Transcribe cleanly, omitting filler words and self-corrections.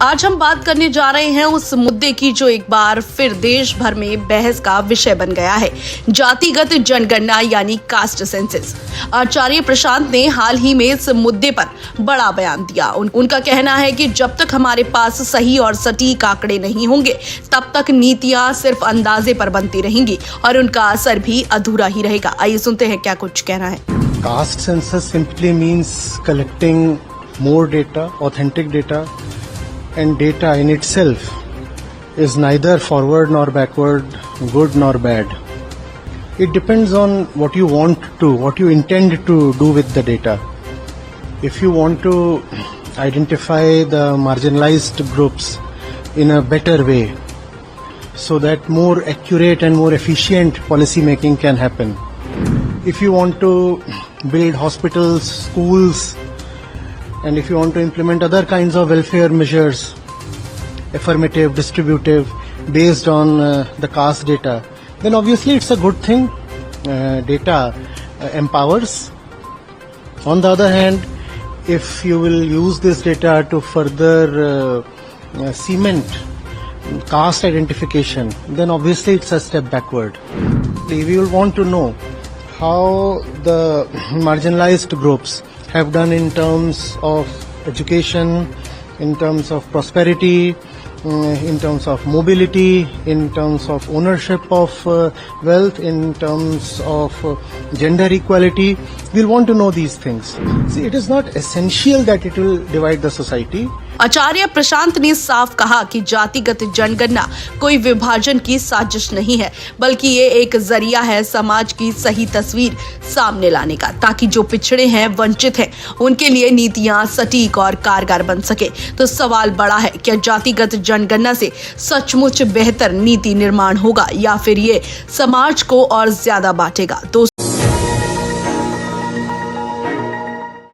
आज हम बात करने जा रहे हैं उस मुद्दे की जो एक बार फिर देश भर में बहस का विषय बन गया है, जातिगत जनगणना यानी कास्ट सेंसस। आचार्य प्रशांत ने हाल ही में इस मुद्दे पर बड़ा बयान दिया। उनका कहना है कि जब तक हमारे पास सही और सटीक आंकड़े नहीं होंगे तब तक नीतियां सिर्फ अंदाजे पर बनती रहेंगी और उनका असर भी अधूरा ही रहेगा। आइए सुनते हैं क्या कुछ कहना है। Caste census simply means collecting more data, authentic data, and data in itself is neither forward nor backward, good nor bad. It depends on what you want to, what you intend to do with the data. If you want to identify the marginalized groups in a better way, so that more accurate and more efficient policy making can happen. If you want to build hospitals, schools, and if you want to implement other kinds of welfare measures, affirmative, distributive, based on the caste data, then obviously it's a good thing. Data empowers. On the other hand, if you will use this data to further cement caste identification, then obviously it's a step backward. We will want to know how the marginalized groups have done in terms of education, in terms of prosperity, in terms of mobility, in terms of ownership of wealth, in terms of gender equality. We'll want to know these things. See, it is not essential that it will divide the society. आचार्य प्रशांत ने साफ कहा कि जातिगत जनगणना कोई विभाजन की साजिश नहीं है, बल्कि ये एक जरिया है समाज की सही तस्वीर सामने लाने का, ताकि जो पिछड़े हैं, वंचित हैं, उनके लिए नीतियां सटीक और कारगर बन सके। तो सवाल बड़ा है, क्या जातिगत जनगणना से सचमुच बेहतर नीति निर्माण होगा या फिर ये समाज को और ज्यादा बांटेगा? तो